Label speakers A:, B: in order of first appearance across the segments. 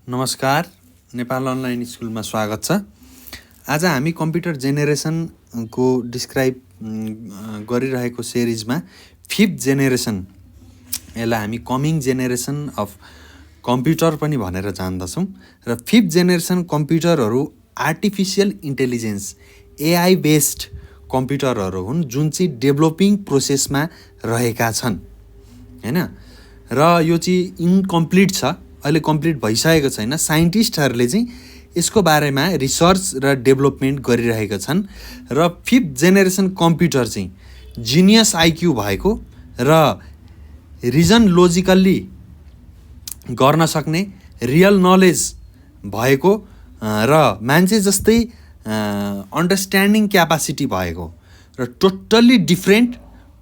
A: नमस्कार, नेपाल अनलाइन स्कुलमा स्वागत छ। आज हामी कम्प्युटर जेनेरेसनको डिस्क्राइब गरिरहेको सिरिजमा फिफ्थ जेनेरेसन, यसलाई हामी कमिङ जेनेरेसन अफ कम्प्युटर पनि भनेर जान्दछौँ। र फिफ्थ जेनेरेसन कम्प्युटरहरू आर्टिफिसियल इन्टेलिजेन्स एआई बेस्ड कम्प्युटरहरू हुन्, जुन चाहिँ डेभलपिङ प्रोसेसमा रहेका छन्, हैन। र यो चाहिँ इन्कम्प्लिट छ, अहिले कम्प्लिट भइसकेको छैन। साइन्टिस्टहरूले चाहिँ यसको बारेमा रिसर्च र डेभलपमेन्ट गरिरहेका छन्। र फिफ्थ जेनेरेसन कम्प्युटर चाहिँ जिनियस आइक्यू भएको र रिजन लोजिकल्ली गर्न सक्ने, रियल नलेज भएको र मान्छे जस्तै अन्डरस्ट्यान्डिङ क्यापासिटी भएको र टोटल्ली डिफ्रेन्ट,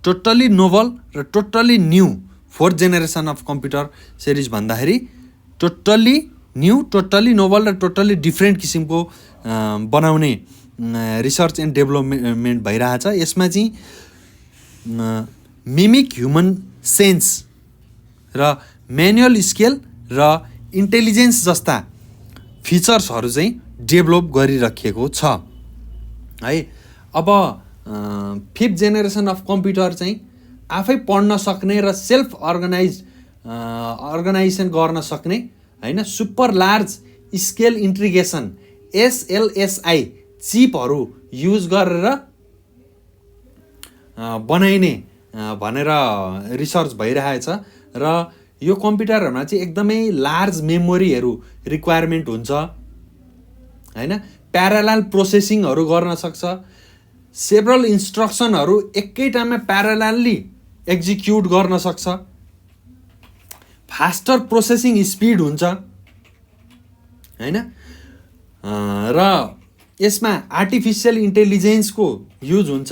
A: टोटल्ली नोभल र totally new fourth generation of computer series भन्दाखेरि टोटल्ली न्यू, टोटल्ली नोभल र टोटल्ली डिफ्रेन्ट किसिमको बनाउने रिसर्च एन्ड डेभलपमेन्ट भइरहेछ। यसमा चाहिँ मिमिक ह्युमन सेन्स र म्यानुअल स्केल र इन्टेलिजेन्स जस्ता फिचर्सहरू चाहिँ डेभलप गरिराखिएको छ है। अब फिफ्थ जेनेरेसन अफ कम्प्युटर चाहिँ आफै पढ्न सक्ने र सेल्फ अर्गनाइजेसन गर्न सक्ने, हैन, super large scale integration SLSI चिपहरू युज गरेर बनाइने भनेर रिसर्च भइरहेछ। र यो कम्प्युटरहरूमा चाहिँ एकदमै लार्ज मेमोरीहरू रिक्वायरमेन्ट हुन्छ, हैन। प्यारालल प्रोसेसिङहरू गर्न सक्छ, सेभरल इन्स्ट्रक्सनहरू एकै टाइममा प्यारालली एक्जिक्युट गर्न सक्छ, फास्टर प्रोसेसिङ स्पिड हुन्छ, हैन। र यसमा आर्टिफिसियल इन्टेलिजेन्सको युज हुन्छ,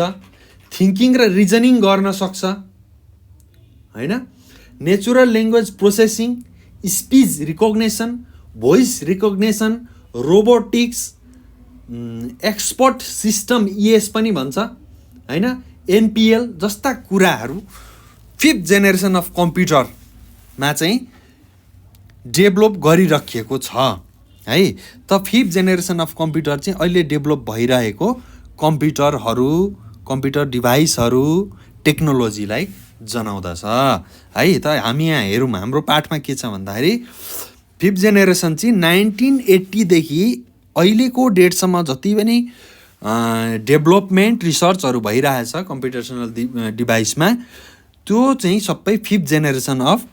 A: थिङ्किङ र रिजनिङ गर्न सक्छ, हैन। Natural language processing, speech recognition, voice recognition, robotics, expert system ES पनि भन्छ, हैन, NPL जस्ता कुराहरू फिफ्थ जेनेरेसन अफ कम्प्युटरमा चाहिँ डेभलप गरिराखिएको छ है। त फिफ्थ जेनेरेसन अफ कम्प्युटर चाहिँ अहिले डेभलप भइरहेको कम्प्युटरहरू, कम्प्युटर डिभाइसहरू, टेक्नोलोजीलाई जनाउँदछ है। त हामी यहाँ हेरौँ, हाम्रो पाठमा के छ भन्दाखेरि फिफ्थ जेनेरेसन चाहिँ 1980 देखि अहिलेको डेटसम्म जति पनि डेभलपमेन्ट रिसर्चहरू भइरहेछ कम्प्युटेसनल डिभाइसमा, त्यो चाहिँ सबै फिफ्थ जेनेरेसन अफ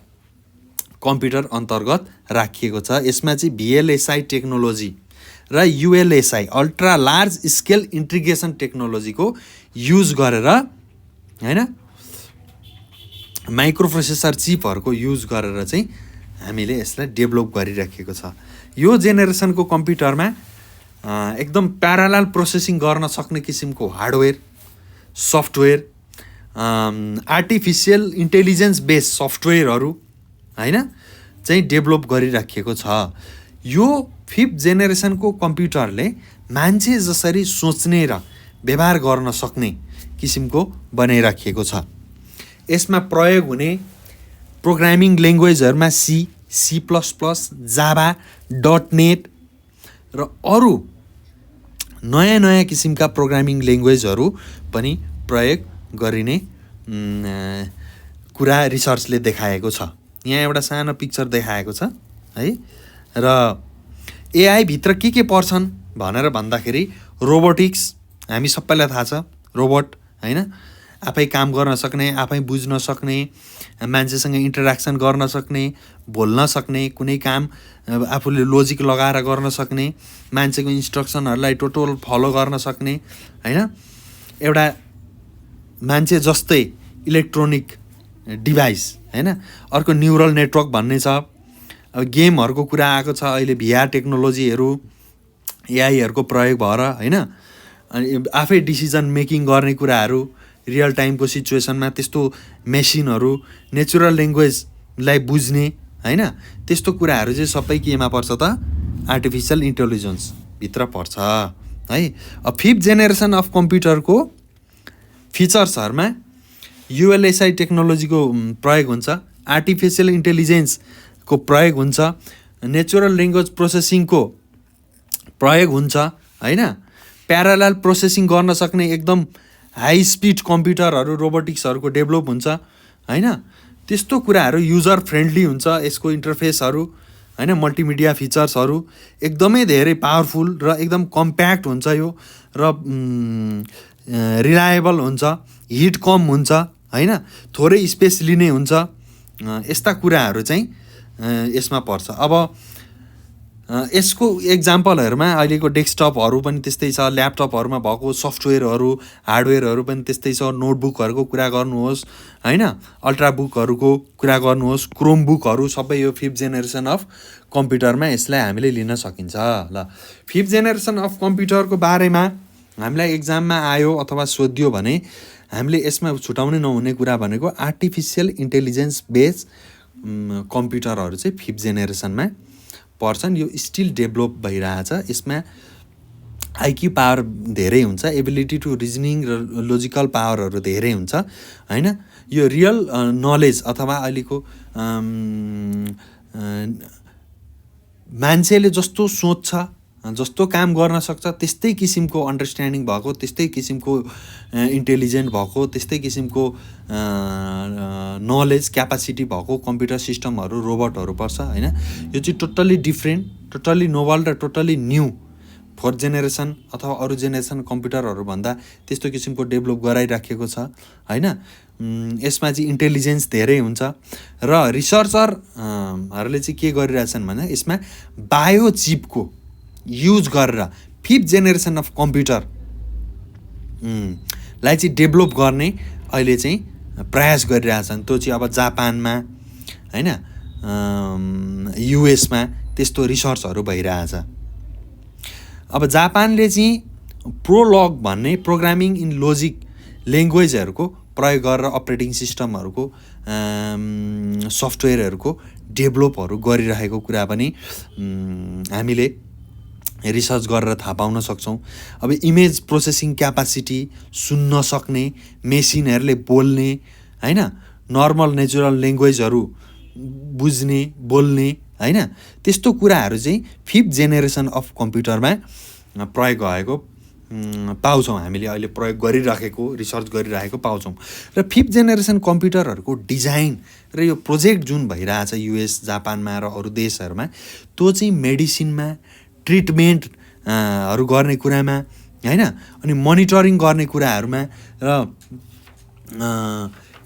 A: कम्प्युटर अन्तर्गत राखिएको छ। यसमा चाहिँ VLSI टेक्नोलोजी र ULSI ultra large scale integration टेक्नोलोजीको युज गरेर, हैन, माइक्रो प्रोसेसर चिपहरूको युज गरेर चाहिँ हामीले यसलाई डेभलप गरिराखेको छ। यो जेनेरेसनको कम्प्युटरमा एकदम प्यारालल प्रोसेसिङ गर्न सक्ने किसिमको hardware, software, artificial intelligence based सफ्टवेयरहरू, हैन, चाहिँ डेभलप गरिराखिएको छ। यो फिफ्थ जेनेरेसनको कम्प्युटरले मान्छे जसरी सोच्ने र व्यवहार गर्न सक्ने किसिमको बनाइराखिएको छ। यसमा प्रयोग हुने प्रोग्रामिङ ल्याङ्ग्वेजहरूमा C++, जाभा, .NET र अरू नयाँ नयाँ किसिमका प्रोग्रामिङ ल्याङ्ग्वेजहरू पनि प्रयोग गरिने कुरा रिसर्चले देखाएको छ। यहाँ एउटा सानो पिक्चर देखाएको छ है। र AI भित्र के पर्छन् भनेर भन्दाखेरि रोबोटिक्स, हामी सबैलाई थाहा छ, रोबोट, हैन, आफै काम गर्न सक्ने, आफै बुझ्न सक्ने, मान्छेसँग इन्टरेक्सन गर्न सक्ने, बोल्न सक्ने, कुनै काम आफूले लोजिक लगाएर गर्न सक्ने, मान्छेको इन्स्ट्रक्सनहरूलाई टोटल फलो गर्न सक्ने, हैन, एउटा मान्छे जस्तै इलेक्ट्रोनिक डिभाइस, हैन। अर्को न्युरल नेटवर्क भन्ने छ। अब गेमहरूको कुरा आएको छ अहिले, VR टेक्नोलोजीहरू, AIहरूको प्रयोग भएर, हैन, अनि आफै डिसिजन मेकिङ गर्ने कुराहरू, रियल टाइमको सिचुएसनमा त्यस्तो मेसिनहरू, नेचुरल ल्याङ्ग्वेजलाई बुझ्ने, हैन, त्यस्तो कुराहरू चाहिँ सबै केमा पर्छ त आर्टिफिसियल इन्टेलिजेन्स भित्र पर्छ है। अब फिफ्थ जेनेरेसन अफ कम्प्युटरको फिचर्सहरूमा ULSI टेक्नोलोजीको प्रयोग हुन्छ, आर्टिफिसियल इन्टेलिजेन्सको प्रयोग हुन्छ, नेचुरल ल्याङ्ग्वेज प्रोसेसिङको प्रयोग हुन्छ हैन। प्यारालल प्रोसेसिङ गर्न सक्ने एकदम हाई स्पिड कम्प्युटरहरू रोबोटिक्सहरूको डेभलप हुन्छ हैन। त्यस्तो कुराहरू युजर फ्रेन्डली हुन्छ, यसको इन्टरफेसहरू हैन, मल्टिमिडिया फिचर्सहरू एकदमै धेरै पावरफुल र एकदम कम्प्याक्ट हुन्छ यो, र रिलायबल हुन्छ, हिट कम हुन्छ हैन, थोरै स्पेस लिने हुन्छ। यस्ता कुराहरू चाहिँ यसमा पर्छ। अब यसको एक्जाम्पलहरूमा अहिलेको डेस्कटपहरू पनि त्यस्तै छ, ल्यापटपहरूमा भएको सफ्टवेयरहरू हार्डवेयरहरू पनि त्यस्तै छ। नोटबुकहरूको कुरा गर्नुहोस् हैन, अल्ट्राबुकहरूको कुरा गर्नुहोस्, क्रोम बुकहरू सबै यो 5th जेनेरेसन अफ कम्प्युटरमा यसलाई हामीले लिन सकिन्छ। ल 5th जेनेरेसन अफ कम्प्युटरको बारेमा हामीलाई एक्जाममा आयो अथवा सोधियो भने हामीले यसमा छुटाउनै नहुने कुरा भनेको आर्टिफिसियल इन्टेलिजेन्स बेस्ड कम्प्युटरहरू चाहिँ 5th जेनेरेसनमा पर्छन्। यो स्टिल डेभलप भइरहेछ। यसमा आइक्यू पावर धेरै हुन्छ, एबिलिटी टु रिजनिङ र लोजिकल पावरहरू धेरै हुन्छ हैन। यो रियल नलेज अथवा अहिलेको मान्छेले जस्तो सोच्छ, जस्तो काम गर्न सक्छ, त्यस्तै किसिमको अन्डरस्ट्यान्डिङ भएको, त्यस्तै किसिमको इन्टेलिजेन्ट भएको, त्यस्तै किसिमको नलेज क्यापासिटी भएको कम्प्युटर सिस्टमहरू रोबोटहरू पर्छ हैन। यो चाहिँ टोटल्ली डिफ्रेन्ट, टोटल्ली नोभल र टोटल्ली न्यू 4th जेनेरेसन अथवा अरू जेनेरेसन कम्प्युटरहरू भन्दा त्यस्तो किसिमको डेभलप गराइराखेको छ हैन। यसमा चाहिँ इन्टेलिजेन्स धेरै हुन्छ र रिसर्चरहरूले चाहिँ के गरिरहेछन् भने यसमा बायोचिपको युज गरेर 5th जेनेरेसन अफ कम्प्युटर लाई चाहिँ डेभलप गर्ने अहिले चाहिँ प्रयास गरिरहेछन्। त्यो चाहिँ अब जापानमा हैन, युएसमा त्यस्तो रिसर्चहरू भइरहेछ। अब जापानले चाहिँ प्रोलग भन्ने प्रोग्रामिङ इन लोजिक ल्याङ्ग्वेजहरूको प्रयोग गरेर अपरेटिङ सिस्टमहरूको सफ्टवेयरहरूको डेभलपहरू गरिरहेको कुरा पनि हामीले रिसर्च गरेर थाहा पाउन सक्छौँ। अब इमेज प्रोसेसिङ क्यापासिटी, सुन्न सक्ने, मेसिनहरूले बोल्ने हैन, नर्मल नेचुरल ल्याङ्ग्वेजहरू बुझ्ने बोल्ने हैन, त्यस्तो कुराहरू चाहिँ 5th जेनेरेसन अफ कम्प्युटरमा प्रयोग भएको पाउँछौँ। हामीले अहिले प्रयोग गरिराखेको, रिसर्च गरिराखेको पाउँछौँ। र 5th जेनेरेसन कम्प्युटरहरूको डिजाइन र यो प्रोजेक्ट जुन भइरहेछ युएस, जापानमा र अरू देशहरूमा, त्यो चाहिँ मेडिसिनमा ट्रिटमेन्टहरू गर्ने कुरामा हैन, अनि मोनिटरिङ गर्ने कुराहरूमा र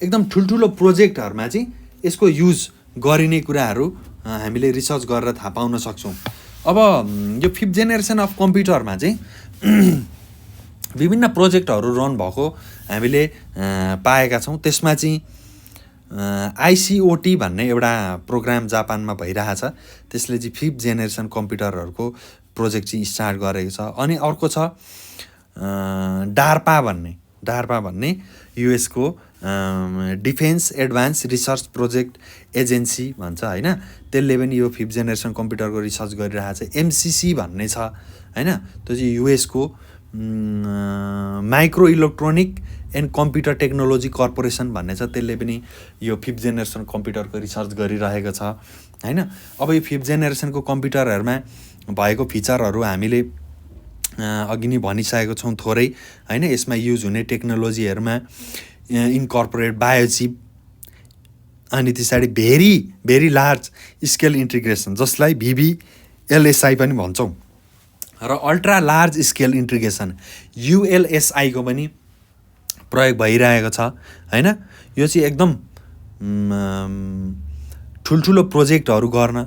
A: एकदम ठुल्ठुलो प्रोजेक्टहरूमा चाहिँ यसको युज गरिने कुराहरू हामीले रिसर्च गरेर थाहा पाउन सक्छौँ। अब यो 5th जेनेरेसन अफ कम्प्युटरमा चाहिँ विभिन्न प्रोजेक्टहरू रन भएको हामीले पाएका छौँ। त्यसमा चाहिँ आइसिओटी भन्ने एउटा प्रोग्राम जापानमा भइरहेछ। त्यसले चाहिँ 5th जेनेरेसन कम्प्युटरहरूको प्रोजेक्ट चाहिँ स्टार्ट गरेको छ। अनि अर्को छ डार्पा भन्ने युएसको defence advance research project agency भन्छ हैन। त्यसले पनि यो 5th जेनेरेसन कम्प्युटरको रिसर्च गरिरहेछ। एमसिसी भन्ने छ हैन, त्यो चाहिँ युएसको micro electronic and computer technology corporation भन्ने छ। त्यसले पनि यो 5th जेनेरेसन कम्प्युटरको रिसर्च गरिरहेको छ हैन। अब यो 5th जेनेरेसनको कम्प्युटरहरूमा भएको फिचरहरू हामीले अघि नै भनिसकेको छौँ थोरै हैन। यसमा युज हुने टेक्नोलोजीहरूमा इन्कर्पोरेट बायोचिप, अनि त्यसरी भेरी लार्ज स्केल इन्टिग्रेसन जसलाई VBLSI पनि भन्छौँ, र ultra large scale integration ULSI को पनि प्रयोग भइरहेको छ हैन। यो चाहिँ एकदम ठुल्ठुलो प्रोजेक्टहरू गर्न,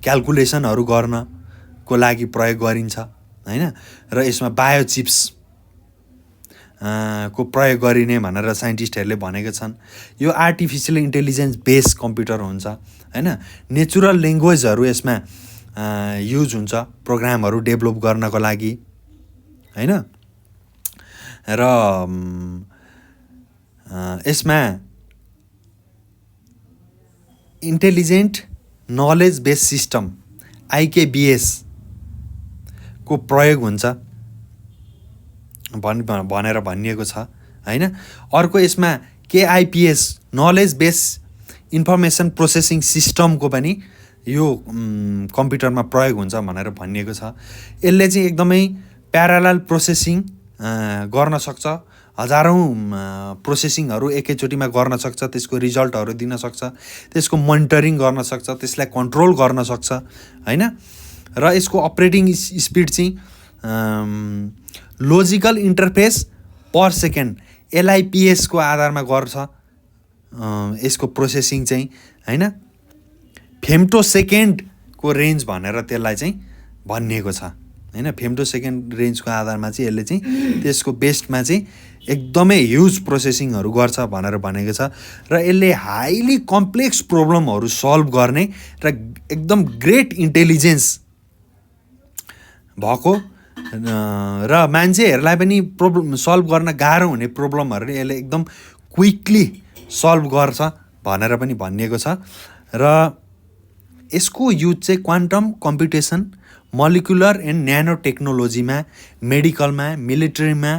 A: क्याल्कुलेसनहरू गर्नको लागि प्रयोग गरिन्छ हैन। र यसमा बायोचिप्स को प्रयोग गरिने भनेर साइन्टिस्टहरूले भनेका छन्। यो आर्टिफिसियल इन्टेलिजेन्स बेस्ड कम्प्युटर हुन्छ हैन। नेचुरल ल्याङ्ग्वेजहरू यसमा युज हुन्छ प्रोग्रामहरू डेभलप गर्नको लागि हैन। र यसमा intelligent knowledge based system IKBS को प्रयोग हुन्छ भनेर भनिएको छ हैन। अर्को यसमा KIPS knowledge based information processing सिस्टमको पनि यो कम्प्युटरमा प्रयोग हुन्छ भनेर भनिएको छ। यसले चाहिँ एकदमै प्यारालल प्रोसेसिङ गर्न सक्छ, हजारौँ प्रोसेसिङहरू एकैचोटिमा गर्न सक्छ, त्यसको रिजल्टहरू दिन सक्छ, त्यसको मोनिटरिङ गर्न सक्छ, त्यसलाई कन्ट्रोल गर्न सक्छ हैन। र यसको अपरेटिङ स्पिड चाहिँ logical interface per second LIPS को आधारमा गर्छ यसको प्रोसेसिङ चाहिँ हैन। फेम्टोसेकेन्ड को रेन्ज भनेर त्यसलाई चाहिँ भनिएको छ हैन। फेम्टोसेकेन्ड रेन्जको आधारमा चाहिँ यसले चाहिँ त्यसको बेस्टमा चाहिँ एकदमै ह्युज प्रोसेसिङहरू गर्छ भनेर भनेको छ। र यसले हाइली कम्प्लेक्स प्रब्लमहरू सल्भ गर्ने र एकदम ग्रेट इन्टेलिजेन्स भएको र मान्छेहरूलाई पनि प्रब्लम सल्भ गर्न गाह्रो हुने प्रब्लमहरू यसले एकदम क्विकली सल्भ गर्छ भनेर पनि भनिएको छ। र यसको युज चाहिँ क्वान्टम कम्प्युटेसन, मोलिकुलर एन्ड न्यानो टेक्नोलोजीमा, मेडिकलमा, मिलिट्रीमा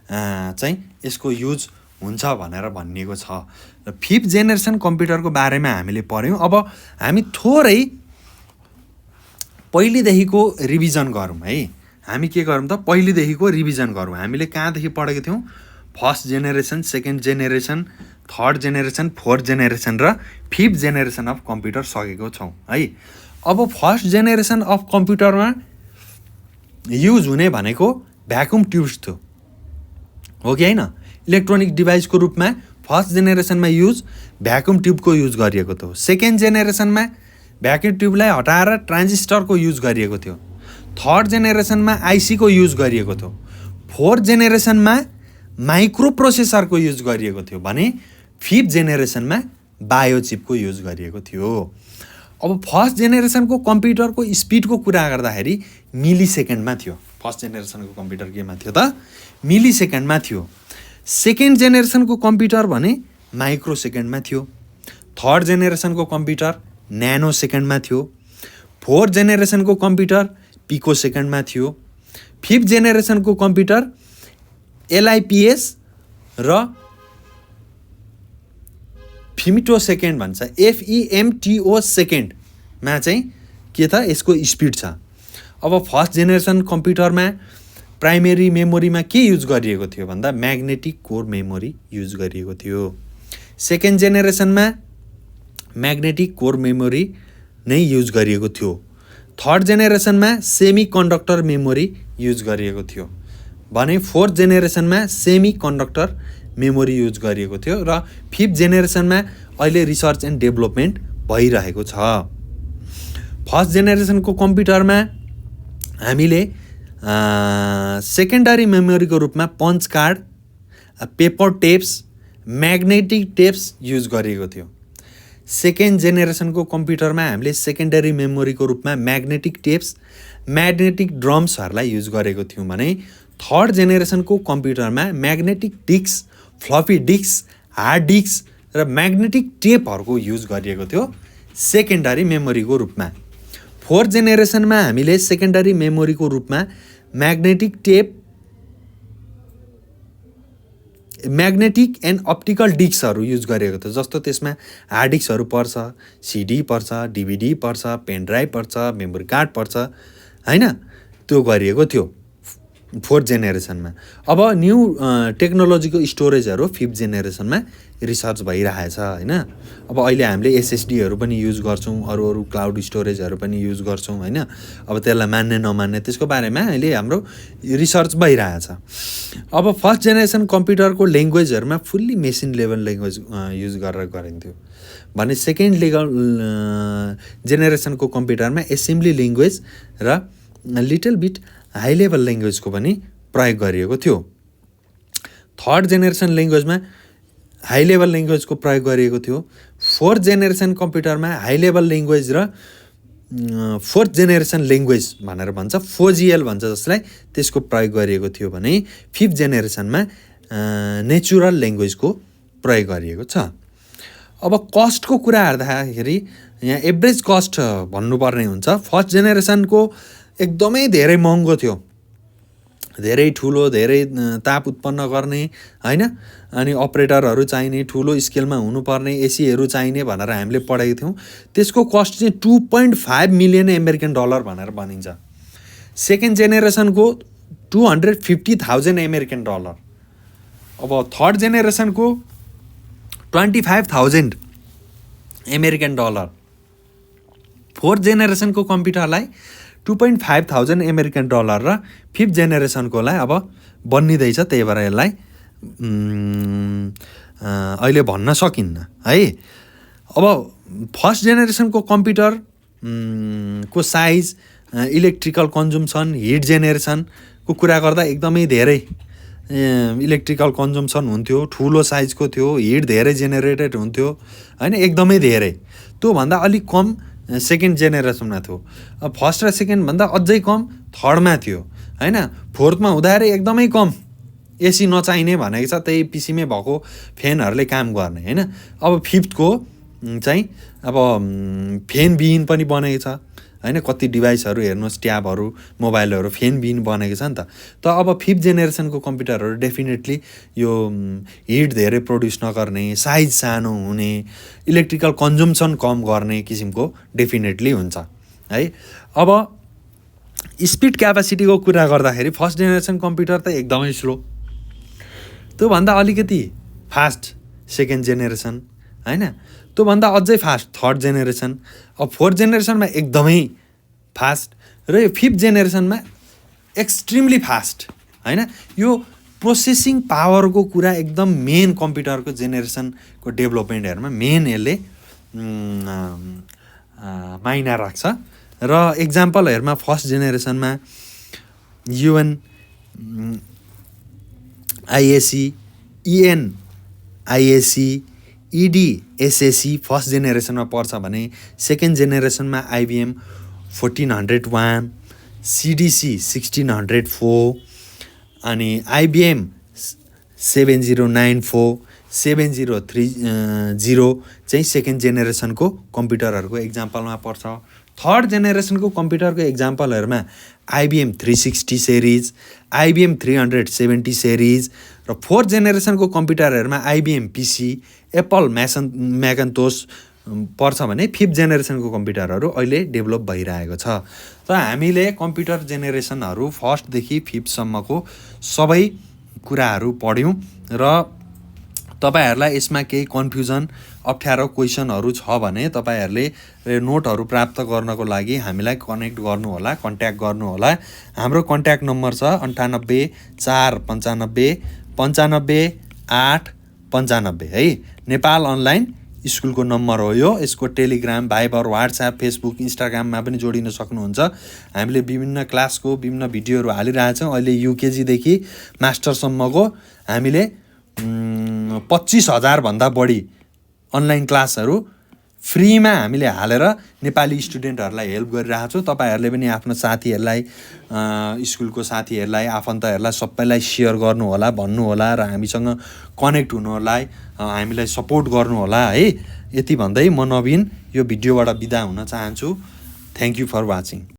A: चाहिँ यसको युज हुन्छ भनेर भनिएको छ। र 5th जेनेरेसन कम्प्युटरको बारेमा हामीले पढ्यौँ। अब हामी थोरै पहिलेदेखिको रिभिजन गरौँ है। हामी के गरौँ त, पहिलेदेखिको रिभिजन गरौँ। हामीले कहाँदेखि पढेको थियौँ? 1st generation, 2nd generation, 3rd generation, 4th generation र 5th जेनेरेसन अफ कम्प्युटर सकेको छौँ है। अब 1st जेनेरेसन अफ कम्प्युटरमा युज हुने भनेको भ्याकुम ट्युब्स थियो, हो कि होइन? इलेक्ट्रोनिक डिभाइसको रूपमा 1st जेनेरेसनमा युज भ्याकुम ट्युबको युज गरिएको थियो। 2nd जेनेरेसनमा भ्याकुम ट्युबलाई हटाएर ट्रान्जिस्टरको युज गरिएको थियो। 3rd जेनेरेसनमा IC को युज गरिएको थियो। 4th जेनेरेसनमा माइक्रो प्रोसेसरको युज गरिएको थियो भने 5th जेनेरेसनमा बायोचिपको युज गरिएको थियो। अब 1st जेनेरेसनको कम्प्युटरको स्पिडको कुरा गर्दाखेरि मिली सेकेन्डमा थियो। 1st जेनेरेसनको कम्प्युटर केमा थियो त? मिली सेकेन्डमा थियो। 2nd जेनेरेसनको कम्प्युटर भने माइक्रो सेकेन्डमा थियो। 3rd जेनेरेसनको कम्प्युटर न्यानो सेकेन्डमा थियो। 4th जेनेरेसनको कम्प्युटर पिको सेकेन्डमा थियो। 5th जेनेरेसनको कम्प्युटर LIPS र फेम्टोसेकेन्ड भन्छ, FEMTO सेकेन्डमा चाहिँ के त यसको स्पिड छ। अब 1st जेनेरेसन कम्प्युटरमा प्राइमेरी मेमोरीमा के युज गरिएको थियो भन्दा म्याग्नेटिक कोर मेमोरी युज गरिएको थियो। 2nd जेनेरेसनमा म्याग्नेटिक कोर मेमोरी नै युज गरिएको थियो। 3rd जेनेरेसनमा सेमी कन्डक्टर मेमोरी युज गरिएको थियो भने 4th जेनेरेसनमा सेमी कन्डक्टर मेमोरी युज गरिएको थियो। र 5th जेनेरेसनमा अहिले रिसर्च एन्ड डेभलपमेन्ट भइरहेको छ। 1st जेनेरेसनको कम्प्युटरमा हामीले सेकेन्डरी मेमोरीको रूपमा punch card, paper tapes, magnetic tapes use गरिएको थियो। 2nd जेनेरेसनको कम्प्युटरमा हामीले सेकेन्डरी मेमोरीको रूपमा म्याग्नेटिक टेप्स, म्याग्नेटिक ड्रम्सहरूलाई युज गरेको थियौँ भने 3rd जेनेरेसनको कम्प्युटरमा magnetic disk, floppy disk, hard disk र म्याग्नेटिक टेपहरूको युज गरिएको थियो सेकेन्डरी मेमोरीको रूपमा। 4th जेनेरेसनमा हामीले सेकेन्डरी मेमोरीको रूपमा magnetic tape, magnetic and optical डिस्कहरू युज गरेको थियो। जस्तो त्यसमा हार्ड डिस्कहरू पर्छ, CD पर्छ, DVD पर्छ, पेन ड्राइभ पर्छ, मेमोरी कार्ड पर्छ हैन, त्यो गरिएको थियो 4th जेनेरेसनमा। अब न्यू टेक्नोलोजीको स्टोरेजहरू 5th जेनेरेसनमा रिसर्च भइरहेछ हैन। अब अहिले हामीले SSDहरू पनि युज गर्छौँ, अरू क्लाउड स्टोरेजहरू पनि युज गर्छौँ हैन। अब त्यसलाई मान्ने नमान्ने त्यसको बारेमा अहिले हाम्रो रिसर्च भइरहेछ। अब 1st जेनेरेसन कम्प्युटरको ल्याङ्ग्वेजहरूमा fully machine level language use गरेर गरिन्थ्यो भने 2nd जेनेरेसनको कम्प्युटरमा एसेम्ब्ली ल्याङ्ग्वेज र लिटल बिट हाई लेभल ल्याङ्ग्वेजको पनि प्रयोग गरिएको थियो। 3rd जेनेरेसन ल्याङ्ग्वेजमा हाई लेभल ल्याङ्ग्वेजको प्रयोग गरिएको थियो। 4th जेनेरेसन कम्प्युटरमा हाई लेभल ल्याङ्ग्वेज र 4th जेनेरेसन ल्याङ्ग्वेज भनेर भन्छ, 4GL भन्छ जसलाई, त्यसको प्रयोग गरिएको थियो भने 5th जेनेरेसनमा नेचुरल ल्याङ्ग्वेजको प्रयोग गरिएको छ। अब कस्टको कुरा गर्दाखेरि यहाँ एभरेज कस्ट भन्नुपर्ने हुन्छ। 1st जेनेरेसनको एकदमै धेरै महँगो थियो धेरै ठुलो धेरै ताप उत्पन्न गर्ने हैन अनि अपरेटरहरू चाहिने ठुलो स्केलमा हुनुपर्ने एसीहरू चाहिने भनेर हामीले पढेको थियौँ। त्यसको कस्ट चाहिँ $2.5 मिलियन अमेरिकन डलर भनेर भनिन्छ। सेकेन्ड जेनेरेसनको 250,000 अमेरिकन डलर। अब थर्ड जेनेरेसनको 25,000 अमेरिकन डलर। फोर्थ जेनेरेसनको कम्प्युटरलाई 2,500 अमेरिकन डलर र फिफ्थ जेनेरेसनकोलाई अब बन्निँदैछ, त्यही भएर यसलाई अहिले भन्न सकिन्न है। अब फर्स्ट जेनेरेसनको कम्प्युटर को साइज, इलेक्ट्रिकल कन्ज्युम्सन, हिट जेनेरेसनको कुरा गर्दा एकदमै धेरै इलेक्ट्रिकल कन्ज्युम्सन हुन्थ्यो, ठुलो साइजको थियो, हिट धेरै जेनेरेटेड हुन्थ्यो हैन, एकदमै धेरै। त्योभन्दा अलिक कम सेकेन्ड जेनेरेसनमा थियो। अब फर्स्ट र सेकेन्ड भन्दा अझै कम थर्डमा थियो हैन। फोर्थमा हुँदाखेरि एकदमै कम एसी नचाहिने भनेको छ, त्यही पिसीमै भएको फ्यानहरूले काम गर्ने हैन। अब फिफ्थको चाहिँ अब फ्यान विहीन पनि बनेको छ हैन। कति डिभाइसहरू हेर्नुहोस्, ट्याबहरू, मोबाइलहरू फ्यान विहीन बनेको छ नि त। त अब फिफ्थ जेनेरेसनको कम्प्युटरहरू डेफिनेटली यो हिट धेरै प्रड्युस नगर्ने, साइज सानो हुने, इलेक्ट्रिकल कन्ज्युम्सन कम गर्ने किसिमको डेफिनेटली हुन्छ है। अब स्पिड क्यापासिटीको कुरा गर्दाखेरि फर्स्ट जेनेरेसन कम्प्युटर त एकदमै स्लो, त्योभन्दा अलिकति फास्ट सेकेन्ड जेनेरेसन हैन, त्योभन्दा अझै फास्ट थर्ड जेनेरेसन। अब फोर्थ जेनेरेसनमा एकदमै फास्ट र यो फिफ्थ जेनेरेसनमा एक्सट्रिमली फास्ट हैन। यो प्रोसेसिङ पावरको कुरा एकदम मेन कम्प्युटरको जेनेरेसनको डेभलपमेन्टहरूमा मेन यसले माइना राख्छ। र एक्जाम्पलहरूमा फर्स्ट जेनेरेसनमा UNIAC, ENIAC, EDSAC फर्स्ट जेनेरेसनमा पर्छ भने सेकेन्ड जेनेरेसनमा IBM 1400 WAM, CDC 1604 अनि IBM 7094, 7030 चाहिँ सेकेन्ड जेनेरेसनको कम्प्युटरहरूको एक्जाम्पलमा पर्छ। थर्ड जेनेरेसनको कम्प्युटरको एक्जाम्पलहरूमा IBM 360 सिरिज, IBM 370 सिरिज र फोर्थ जेनेरेसनको कम्प्युटरहरूमा IBM PC, एप्पल म्याकिन्टोस पर्छ भने फिफ्थ जेनेरेसनको कम्प्युटरहरू अहिले डेभलप भइरहेको छ। त हामीले कम्प्युटर जेनेरेसनहरू फर्स्टदेखि फिफ्थसम्मको सबै कुराहरू पढ्यौँ र तपाईहरुलाई यसमा केही कन्फ्युजन, अप्ठ्यारो क्वेसनहरू छ भने तपाईहरुले नोटहरू प्राप्त गर्नको लागि हामीलाई कनेक्ट गर्नु होला, कन्ट्याक्ट गर्नु होला। हाम्रो कन्ट्याक्ट नम्बर छ 98 495 95 8 95 है। नेपाल अनलाइन स्कुलको नम्बर हो यो। यसको टेलिग्राम, भाइबर, व्हाट्सएप, फेसबुक, इन्स्टाग्राममा पनि जोडिन सक्नुहुन्छ। हामीले विभिन्न क्लासको विभिन्न भिडियोहरू हालिरहेछौँ। अहिले युकेजी देखि मास्टरसम्मको हामीले 25,000 भन्दा बढी अनलाइन क्लासहरू फ्रीमा हामीले हालेर नेपाली स्टुडेन्टहरूलाई हेल्प गरिरहेछौँ। तपाईहरुले पनि आफ्नो साथीहरूलाई, स्कुलको साथीहरूलाई, आफन्तहरूलाई सबैलाई सेयर गर्नु होला, भन्नु होला र हामीसँग कनेक्ट हुनु होला, हामीलाई सपोर्ट गर्नु होला है। यति भन्दै म नवीन यो भिडियोबाट बिदा हुन चाहन्छु। Thank you for watching.